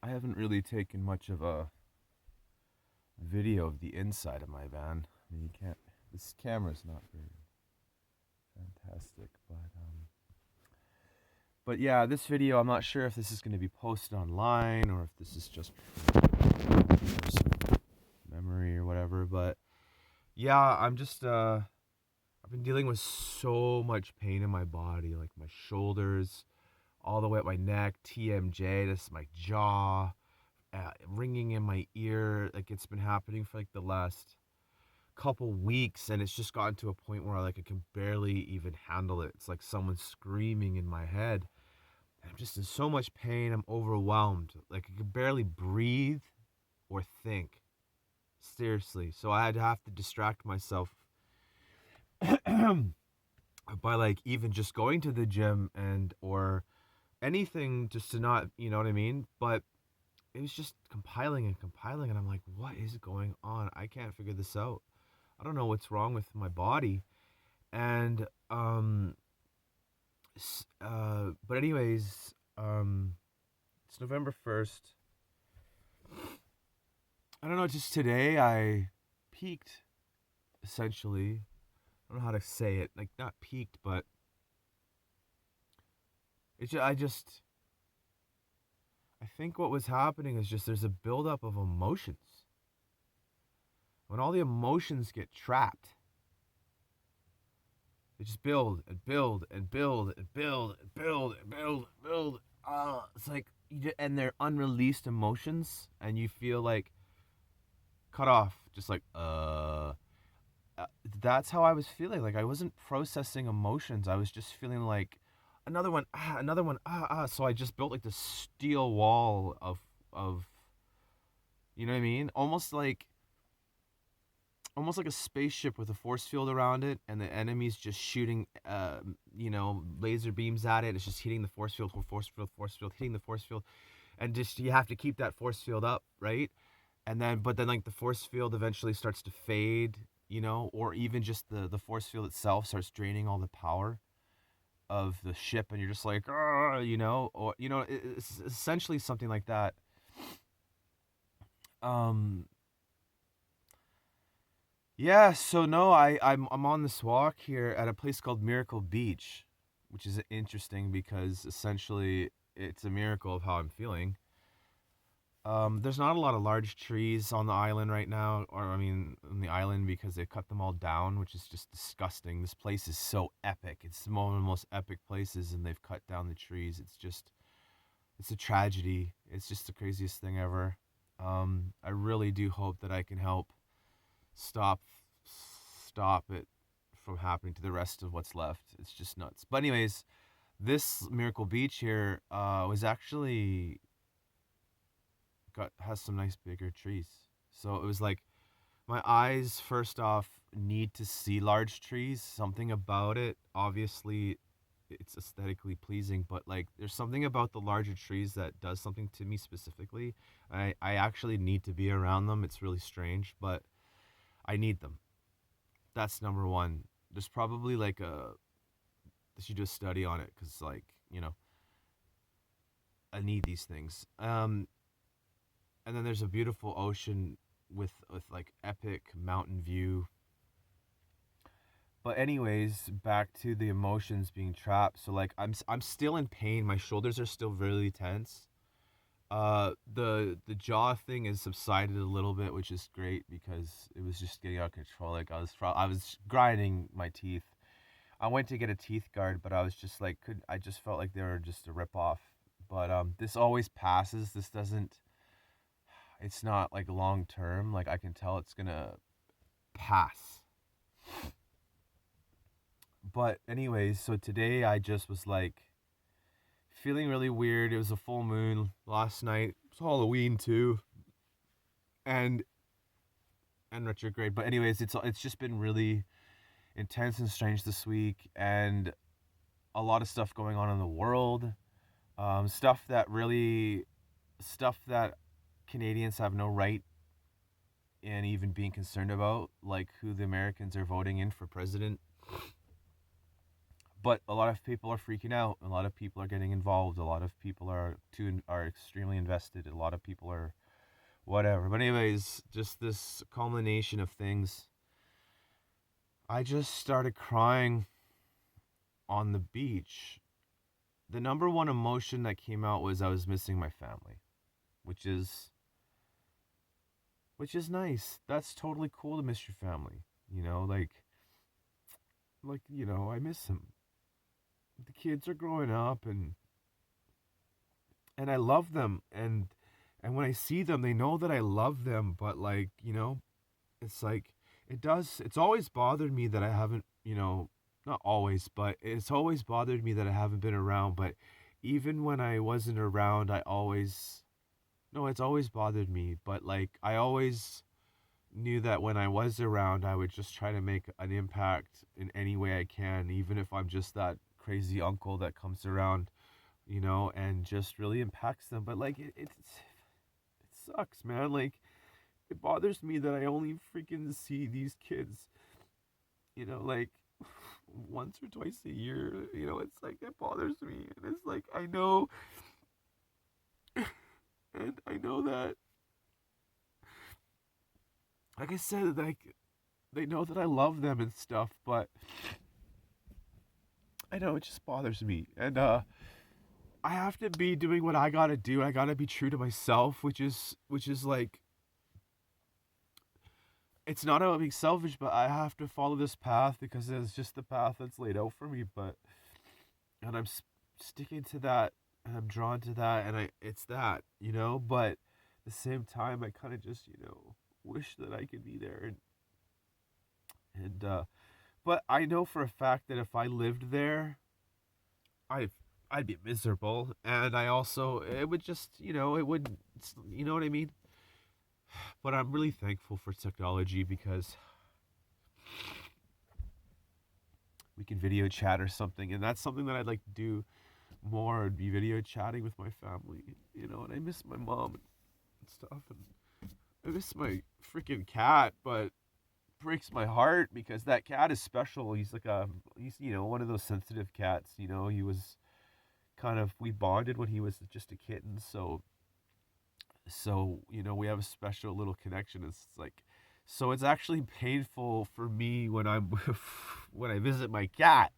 I haven't really taken much of a video of the inside of my van. I mean, you can't. This camera's not very fantastic, but yeah, this video, I'm not sure if this is going to be posted online or if this is just memory or whatever. But yeah, I've been dealing with so much pain in my body, like my shoulders, all the way up my neck, TMJ, this is my jaw, ringing in my ear. Like it's been happening for like the last couple weeks, and it's just gotten to a point where I can barely even handle it. It's like someone screaming in my head. I'm just in so much pain. I'm overwhelmed. Like I can barely breathe or think. Seriously. So I had to have to distract myself by like even just going to the gym and or anything just to not, you know what I mean? But it was just compiling and compiling, and I'm like, what is going on? I can't figure this out. I don't know what's wrong with my body. And but anyways, it's November 1st. I don't know, just today I peaked, essentially. I don't know how to say it. Like, not peaked, but I think what was happening is just there's a buildup of emotions. When all the emotions get trapped, they just build and build and build and build and build and build and build. It's like, and they're unreleased emotions, and you feel like cut off, just like, that's how I was feeling. Like I wasn't processing emotions. I was just feeling like another one, So I just built like this steel wall of, you know what I mean? Almost like a spaceship with a force field around it, and the enemy's just shooting, laser beams at it. It's just hitting the force field, hitting the force field, and just you have to keep that force field up, right? But then like the force field eventually starts to fade, or even just the force field itself starts draining all the power of the ship, and you're just like, or it's essentially something like that. Um, yeah, so no, I'm on this walk here at a place called Miracle Beach, which is interesting because essentially it's a miracle of how I'm feeling. There's not a lot of large trees on the island right now, or I mean, on the island because they cut them all down, which is just disgusting. This place is so epic. It's one of the most epic places, and they've cut down the trees. It's a tragedy. It's just the craziest thing ever. I really do hope that I can help stop stop it from happening to the rest of what's left. It's just nuts. But anyways, this Miracle Beach here was actually has some nice bigger trees. So it was like my eyes first off need to see large trees. Something about it, obviously, it's aesthetically pleasing, but like there's something about the larger trees that does something to me specifically. I actually need to be around them. It's really strange, but I need them. That's number one. There's probably like they should do a study on it because like I need these things. And then there's a beautiful ocean with like epic mountain view. But anyways, back to the emotions being trapped. So like I'm still in pain. My shoulders are still really tense. The jaw thing has subsided a little bit, which is great because it was just getting out of control. Like I was grinding my teeth. I went to get a teeth guard, but I was just like I just felt like they were just a rip off. But this always passes. This doesn't. It's not like long term. Like I can tell it's gonna pass. But anyways, so today I just was like feeling really weird. It was a full moon last night. It's Halloween too, and retrograde. But anyways, it's just been really intense and strange this week, and a lot of stuff going on in the world. Stuff that Canadians have no right in even being concerned about, like who the Americans are voting in for president. but a lot of people are freaking out. A lot of people are getting involved. A lot of people are extremely invested. A lot of people are whatever. But anyways, just this culmination of things. I just started crying on the beach. The number one emotion that came out was I was missing my family, which is nice. That's totally cool to miss your family. I miss them. The kids are growing up, and I love them, and when I see them, they know that I love them. But it's like it's always bothered me that I haven't, not always, but it's always bothered me that I haven't been around. But even when I wasn't around, I always no, it's always bothered me. But I always knew that when I was around, I would just try to make an impact in any way I can, even if I'm just that crazy uncle that comes around, and just really impacts them. But it sucks, man. It bothers me that I only freaking see these kids, like once or twice a year. It's it bothers me, and it's I know, and I know that, like I said, they know that I love them and stuff, but I know it just bothers me. And I have to be doing what I gotta do. I gotta be true to myself, which is it's not about being selfish, but I have to follow this path because it's just the path that's laid out for me. And I'm sticking to that, and I'm drawn to that, and it's that, But at the same time, I kind of just, wish that I could be there, and but I know for a fact that if I lived there, I I'd be miserable, and I also it would just, it wouldn't, you know what I mean? But I'm really thankful for technology because we can video chat or something, and that's something that I'd like to do more. Would be video chatting with my family, And I miss my mom and stuff, and I miss my freaking cat, but it breaks my heart because that cat is special. He's one of those sensitive cats. He was we bonded when he was just a kitten, so we have a special little connection. So it's actually painful for me when I'm when I visit my cat,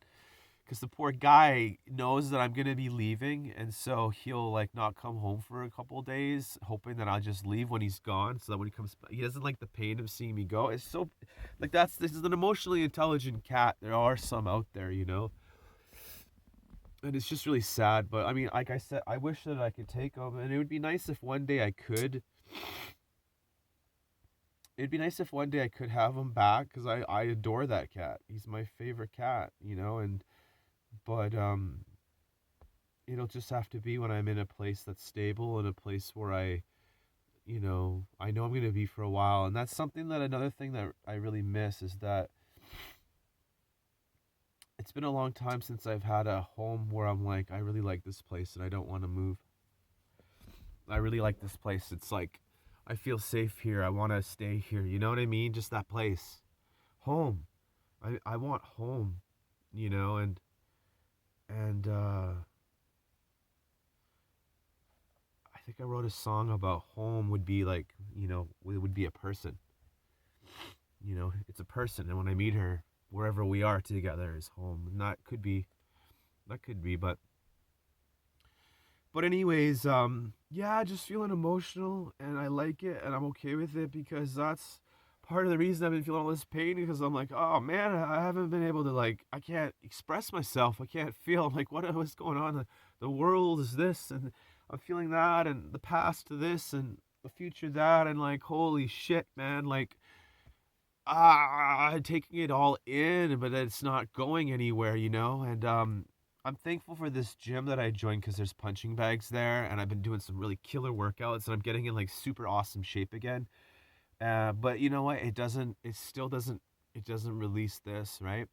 because the poor guy knows that I'm gonna be leaving, and so he'll not come home for a couple of days, hoping that I'll just leave when he's gone, so that when he comes back, he doesn't like the pain of seeing me go. It's so this is an emotionally intelligent cat. There are some out there, and it's just really sad. But I mean, like I said, I wish that I could take him, and it would be nice if one day I could. It'd be nice if one day I could have him back, because I adore that cat. He's my favorite cat, and but it'll just have to be when I'm in a place that's stable, and a place where I know I'm gonna be for a while. And that's something that another thing that I really miss is that it's been a long time since I've had a home where I'm I really like this place and I don't want to move. I really like this place. It's I feel safe here. I want to stay here. You know what I mean? Just that place. Home. I want home, and I think I wrote a song about home would be it would be a person. It's a person, and when I meet her, wherever we are together is home. And that could be, but anyways, yeah, just feeling emotional, and I like it, and I'm okay with it, because that's part of the reason I've been feeling all this pain, because I'm oh man, I haven't been able to I can't express myself. I can't feel. I'm what's going on? The world is this, and I'm feeling that, and the past this, and the future that, and holy shit, man, taking it all in, but it's not going anywhere, and I'm thankful for this gym that I joined, because there's punching bags there, and I've been doing some really killer workouts, and I'm getting in super awesome shape again. But you know what? It doesn't release this, right?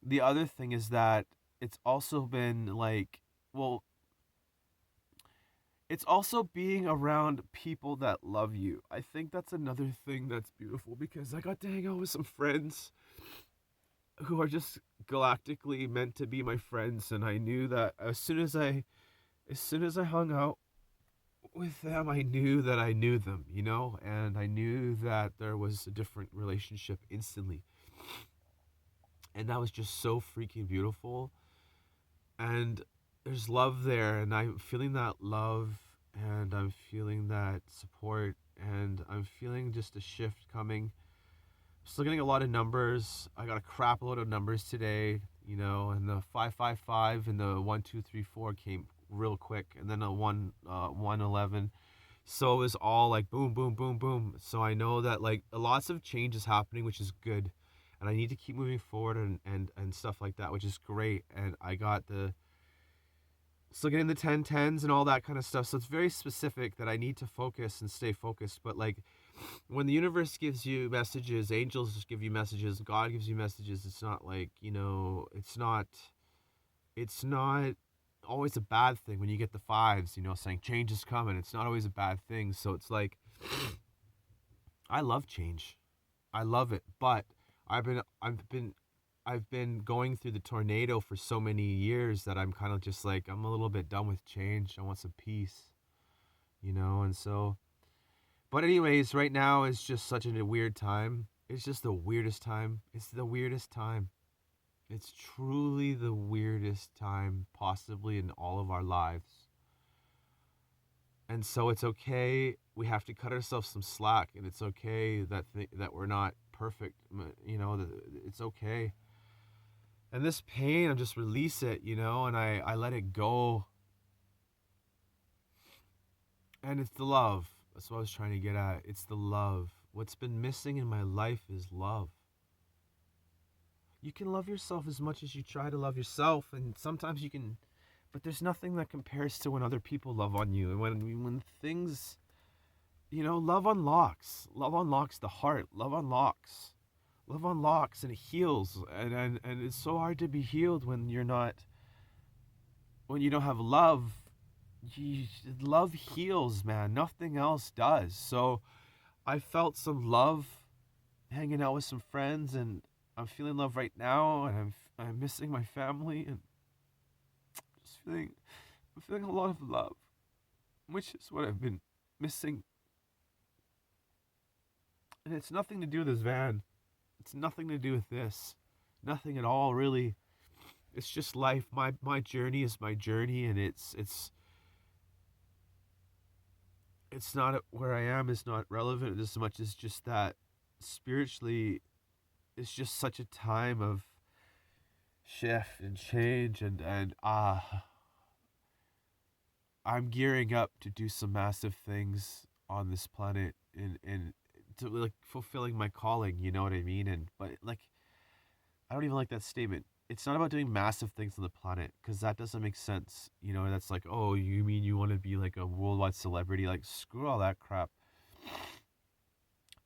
The other thing is that it's also been well, it's also being around people that love you. I think that's another thing that's beautiful, because I got to hang out with some friends who are just galactically meant to be my friends, and I knew that as soon as I hung out with them, I knew that I knew them, and I knew that there was a different relationship instantly. And that was just so freaking beautiful. And there's love there, and I'm feeling that love, and I'm feeling that support, and I'm feeling just a shift coming. Still getting a lot of numbers. I got a crap load of numbers today, and the 555 and the 1234 came real quick, and then a 111. So it was all like boom, boom, boom, boom. So I know that like lots of change is happening, which is good, and I need to keep moving forward and stuff like that, which is great. And I got the still getting the 1010s and all that kind of stuff. So it's very specific that I need to focus and stay focused. But like when the universe gives you messages, angels just give you messages, God gives you messages. It's not like, it's not always a bad thing when you get the fives, saying change is coming. It's not always a bad thing. So it's like I love change. I love it, but I've been going through the tornado for so many years that I'm kind of just like I'm a little bit done with change. I want some peace, and so but anyways, right now is just such a weird time. It's just the weirdest time. It's the weirdest time. It's truly the weirdest time possibly in all of our lives. And so it's okay. We have to cut ourselves some slack, and it's okay that we're not perfect. It's okay. And this pain, I just release it, and I let it go. And it's the love. That's what I was trying to get at. It's the love. What's been missing in my life is love. You can love yourself as much as you try to love yourself, and sometimes you can, but there's nothing that compares to when other people love on you, and when things, love unlocks. Love unlocks the heart. Love unlocks and it heals, and it's so hard to be healed when you don't have love. Love heals, man. Nothing else does. So I felt some love hanging out with some friends, and I'm feeling love right now, and I'm missing my family, and just I'm feeling a lot of love, which is what I've been missing. And it's nothing to do with this van. It's nothing to do with this. Nothing at all, really. It's just life. My journey is my journey, and it's not where I am is not relevant as much as just that spiritually it's just such a time of shift and change, and I'm gearing up to do some massive things on this planet, and to like fulfilling my calling, you know what I mean? And but like I don't even like that statement. It's not about doing massive things on the planet because that doesn't make sense. That's like, oh, you mean you want to be like a worldwide celebrity? Like, screw all that crap.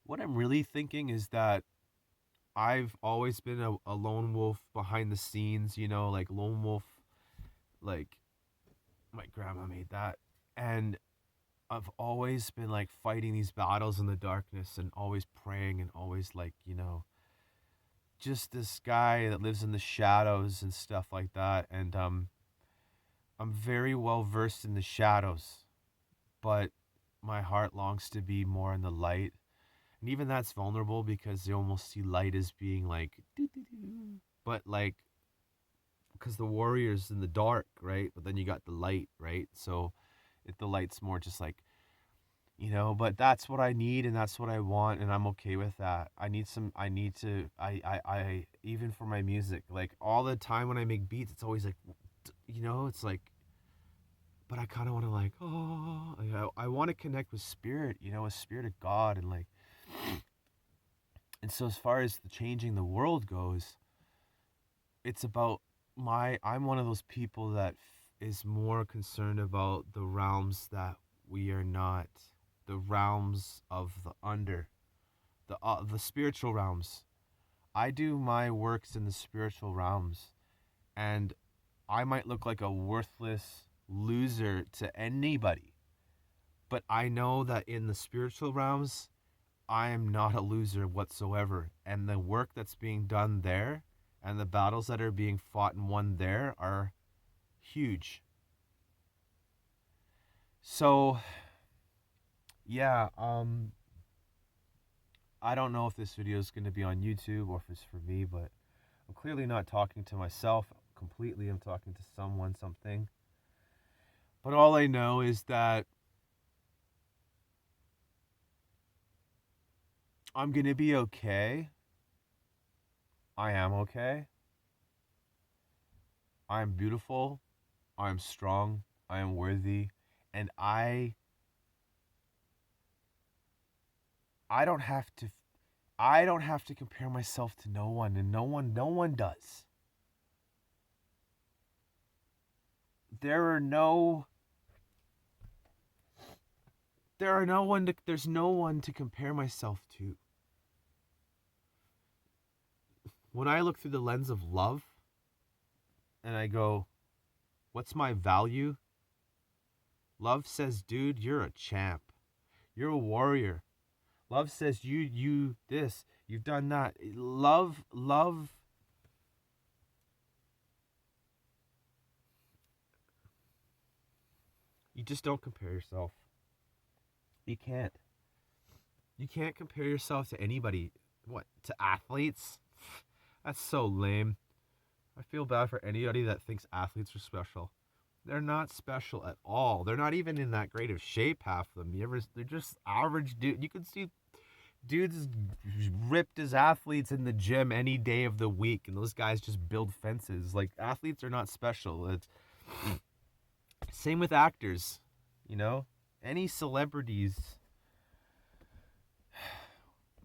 What I'm really thinking is that I've always been a lone wolf behind the scenes, like lone wolf, like my grandma made that. And I've always been like fighting these battles in the darkness and always praying and always like, just this guy that lives in the shadows and stuff like that. And I'm very well versed in the shadows, but my heart longs to be more in the light. And even that's vulnerable because you almost see light as being like, doo-doo-doo. But like, because the warrior's in the dark, right? But then you got the light, right? So if the light's more just like, but that's what I need and that's what I want, and I'm okay with that. Even for my music, like all the time when I make beats, it's always like, it's like, but I kind of want to like, oh, like, I want to connect with spirit, a spirit of God, and like, and so as far as the changing the world goes, it's about I'm one of those people that is more concerned about the realms that we are not, the realms of the spiritual realms. I do my works in the spiritual realms, and I might look like a worthless loser to anybody, but I know that in the spiritual realms I am not a loser whatsoever, and the work that's being done there And the battles that are being fought and won there are huge. So, yeah, I don't know if this video is going to be on YouTube or if it's for me, but I'm clearly not talking to myself completely. I'm talking to someone, something. But all I know is that I'm going to be okay. I am okay. I am beautiful. I am strong. I am worthy. And I don't have to compare myself to no one, and no one does. There's no one to compare myself to. When I look through the lens of love and I go, what's my value? Love says, dude, you're a champ. You're a warrior. Love says you this, you've done that. Love you just don't compare yourself. You can't. You can't compare yourself to anybody. What? To athletes? That's so lame. I feel bad for anybody that thinks athletes are special. They're not special at all. They're not even in that great of shape, half of them. They're just average dude. You can see dudes ripped as athletes in the gym any day of the week, and those guys just build fences. Like, athletes are not special. It's same with actors, you know? Any celebrities.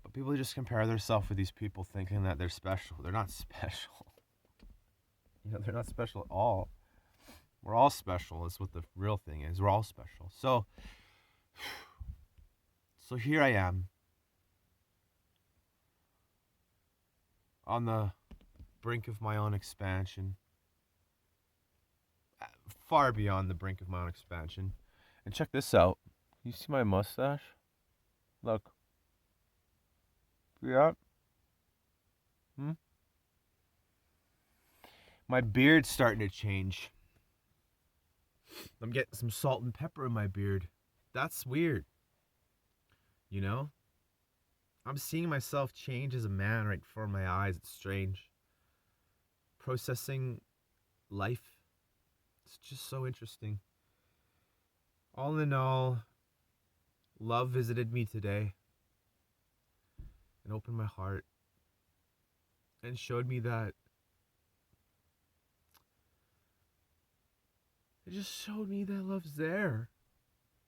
But people just compare themselves with these people thinking that they're special. They're not special. You know, they're not special at all. We're all special. That's what the real thing is. We're all special. So here I am on the brink of my own expansion. Far beyond the brink of my own expansion. And check this out. You see my mustache? Look. See that? My beard's starting to change. I'm getting some salt and pepper in my beard. That's weird. You know? I'm seeing myself change as a man right before my eyes. It's strange. Processing life. It's just so interesting. All in all, love visited me today and opened my heart and showed me that it just showed me that love's there.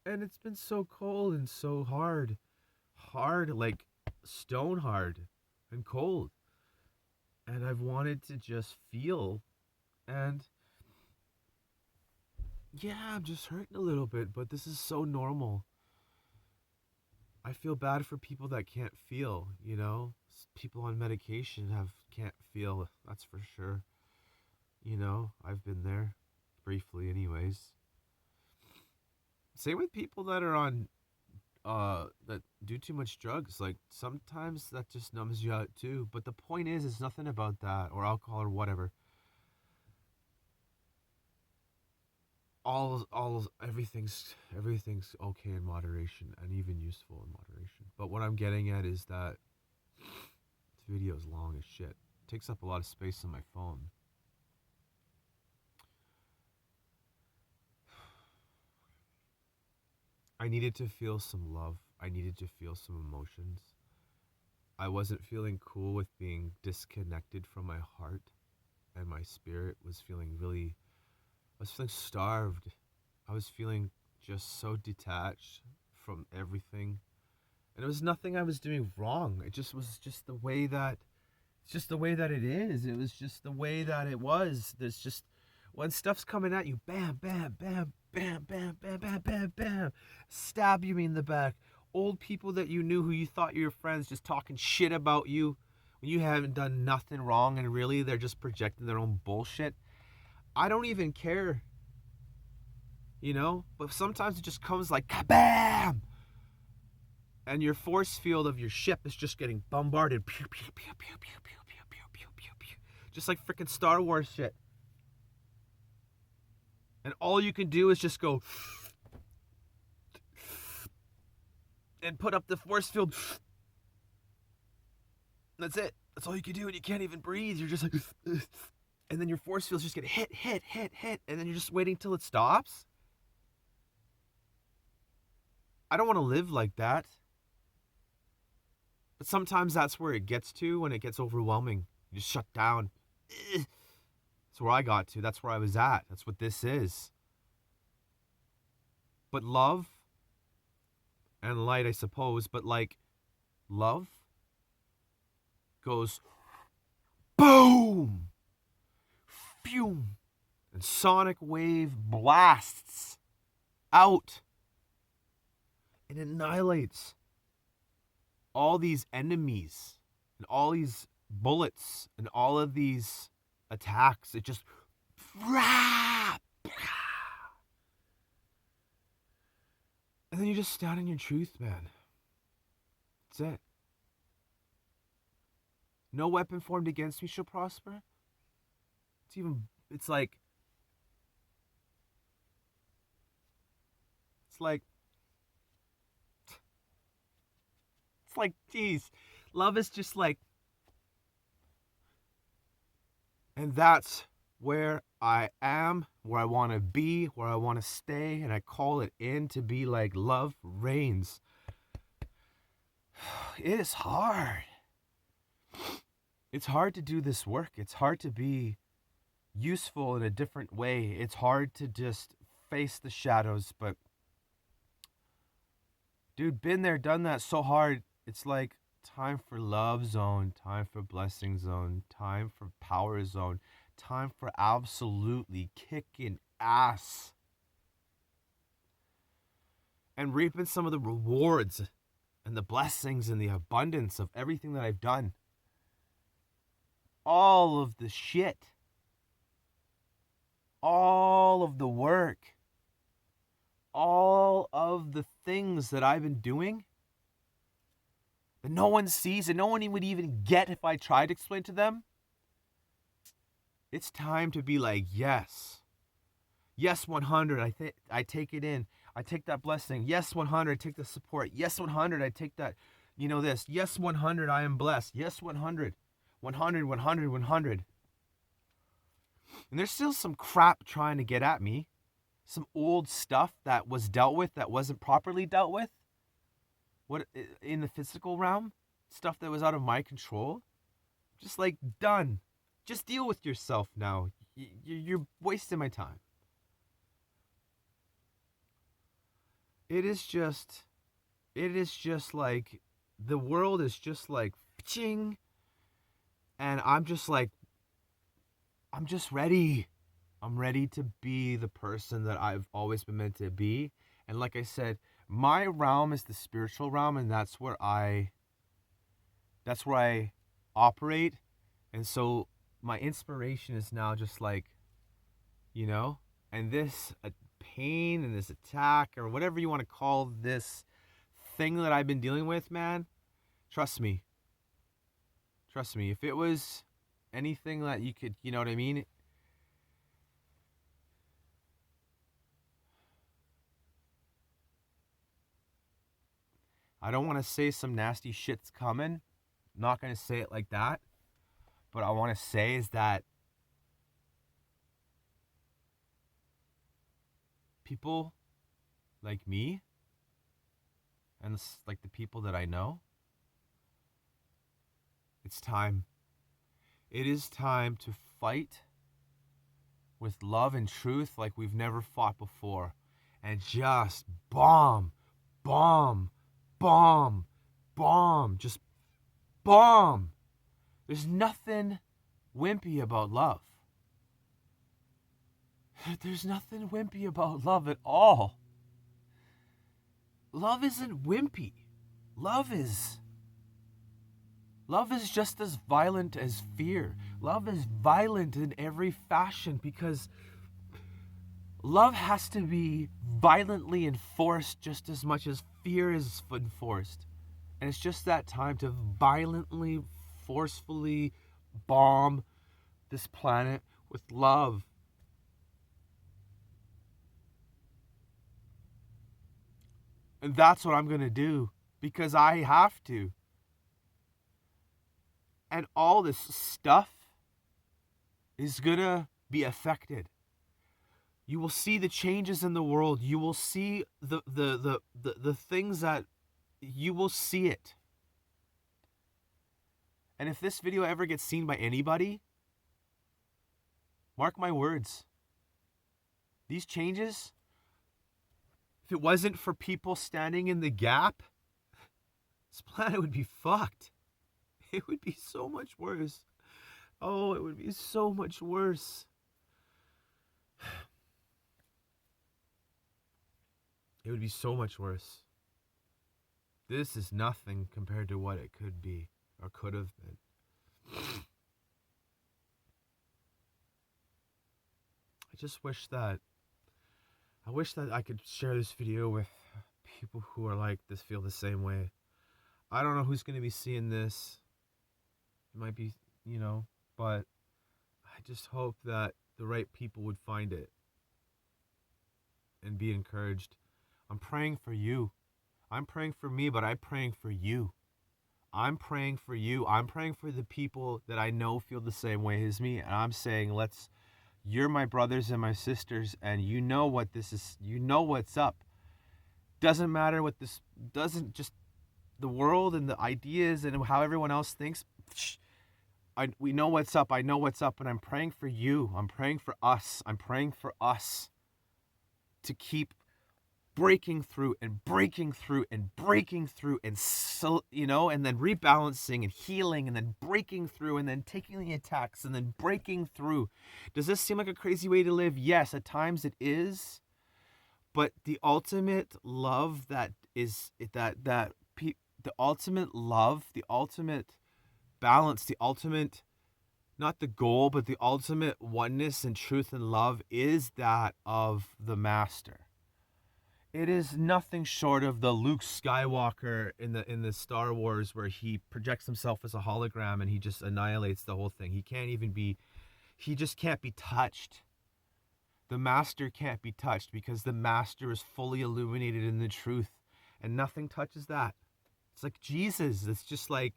And it's been so cold and so hard. Hard, like stone hard and cold. And I've wanted to just feel. And yeah, I'm just hurting a little bit, but this is so normal. I feel bad for people that can't feel, you know? People on medication can't feel, that's for sure. You know, I've been there. Briefly anyways. Same with people that are on that do too much drugs. Like, sometimes that just numbs you out too. But the point is, it's nothing about that, or alcohol or whatever. Everything's okay in moderation, and even useful in moderation. But what I'm getting at is that this video is long as shit. It takes up a lot of space on my phone. I needed to feel some love. I needed to feel some emotions. I wasn't feeling cool with being disconnected from my heart, and my spirit was feeling I was feeling starved. I was feeling just so detached from everything. And it was nothing I was doing wrong. It just was just the way that it is. It was just the way that it was. There's just, when stuff's coming at you, bam, bam, bam, bam, bam, bam, bam, bam, bam, stab you in the back. Old people that you knew who you thought you were friends just talking shit about you when you haven't done nothing wrong, and really they're just projecting their own bullshit. I don't even care, you know? But sometimes it just comes like kabam! And your force field of your ship is just getting bombarded. Pew, pew, pew, pew, pew, pew, pew, pew, pew, pew, pew. Just like freaking Star Wars shit. And all you can do is just go and put up the force field. That's it. That's all you can do, and you can't even breathe. You're just like, and then your force fields just get hit, and then you're just waiting till it stops. I don't want to live like that. But sometimes that's where it gets to when it gets overwhelming. You just shut down. That's where I got to. That's where I was at. That's what this is. But love and light, I suppose, but like love goes boom, fume, and sonic wave blasts out and annihilates all these enemies and all these bullets and all of these attacks. It just and then you just stand in your truth, man. That's it. No weapon formed against me shall prosper. It's like, geez, love is just like, and that's where I am, where I want to be, where I want to stay, and I call it in to be like love reigns. It is hard. It's hard to do this work. It's hard to be useful in a different way. It's hard to just face the shadows, but dude, been there, done that, so hard. It's like time for love zone, time for blessing zone, time for power zone, time for absolutely kicking ass and reaping some of the rewards and the blessings and the abundance of everything that I've done. All of the shit, all of the work, all of the things that I've been doing that no one sees and no one would even get if I tried to explain to them. It's time to be like, yes. Yes, 100, I take it in. I take that blessing. Yes, 100, I take the support. Yes, 100, I take that, this. Yes, 100, I am blessed. Yes, 100. 100, 100, 100. And there's still some crap trying to get at me. Some old stuff that was dealt with that wasn't properly dealt with. What in the physical realm? Stuff that was out of my control. Just like, done. Just deal with yourself now. You're wasting my time. It is just like, the world is just like, ching. And I'm just like, I'm just ready. I'm ready to be the person that I've always been meant to be. And like I said, my realm is the spiritual realm, and that's where I operate. And so my inspiration is now just like, and this pain and this attack, or whatever you want to call this thing that I've been dealing with, man, trust me, if it was anything that you could, you know what I mean? I don't want to say some nasty shit's coming. I'm not going to say it like that. But I want to say is that people like me, and like the people that I know, it's time. It is time to fight with love and truth like we've never fought before. And just bomb. Just bomb. There's nothing wimpy about love. There's nothing wimpy about love at all. Love isn't wimpy. Love is just as violent as fear. Love is violent in every fashion because love has to be violently enforced just as much as fear is enforced. And it's just that time to violently, forcefully bomb this planet with love. And that's what I'm going to do because I have to. And all this stuff is going to be affected. You will see the changes in the world. You will see the things that you will see it. And if this video ever gets seen by anybody, mark my words. These changes, if it wasn't for people standing in the gap, this planet would be fucked. It would be so much worse. Oh, it would be so much worse. It would be so much worse. This is nothing compared to what it could be or could have been. I wish that I could share this video with people who are like this, feel the same way. I don't know who's going to be seeing this. It might be, but I just hope that the right people would find it and be encouraged. I'm praying for you. I'm praying for me, but I'm praying for you. I'm praying for you. I'm praying for the people that I know feel the same way as me. And I'm saying, you're my brothers and my sisters, and you know what this is. You know what's up. Doesn't matter what this, doesn't just the world and the ideas and how everyone else thinks. We know what's up. I know what's up, and I'm praying for you. I'm praying for us. I'm praying for us to keep breaking through and breaking through and breaking through and and then rebalancing and healing and then breaking through and then taking the attacks and then breaking through. Does this seem like a crazy way to live? Yes, at times it is. But the ultimate love the ultimate love, the ultimate balance, the ultimate, not the goal, but the ultimate oneness and truth and love is that of the Master. It is nothing short of the Luke Skywalker in the Star Wars, where he projects himself as a hologram and he just annihilates the whole thing. He just can't be touched. The Master can't be touched because the Master is fully illuminated in the truth, and nothing touches that. It's like Jesus. It's just like,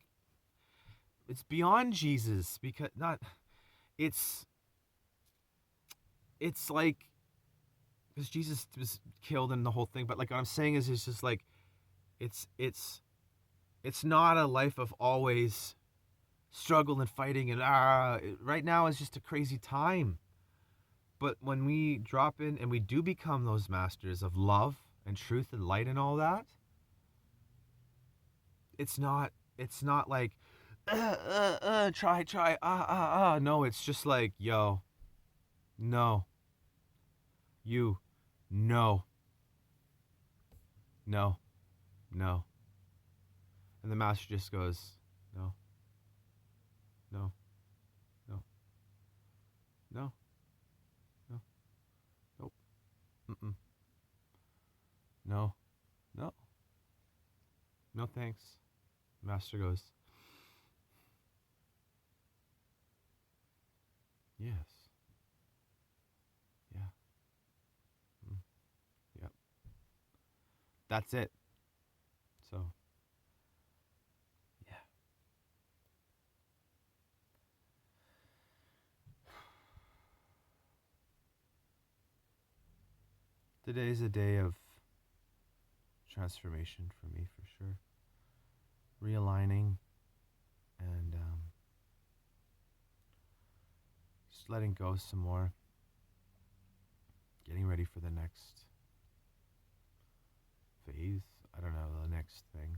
it's beyond Jesus, because it's like, because Jesus was killed in the whole thing, but like what I'm saying is, it's just like, it's not a life of always struggle and fighting and right now is just a crazy time. But when we drop in and we do become those masters of love and truth and light and all that, it's not like try no, it's just like, yo, no, you, no, no, no. And the Master just goes, no, no, no, no, no, nope, mm-mm, no, no, no thanks. The Master goes, yes, yeah, yep, that's it. So, yeah. Today's a day of transformation for me, for sure. Realigning and just letting go some more. Getting ready for the next phase. I don't know, the next thing.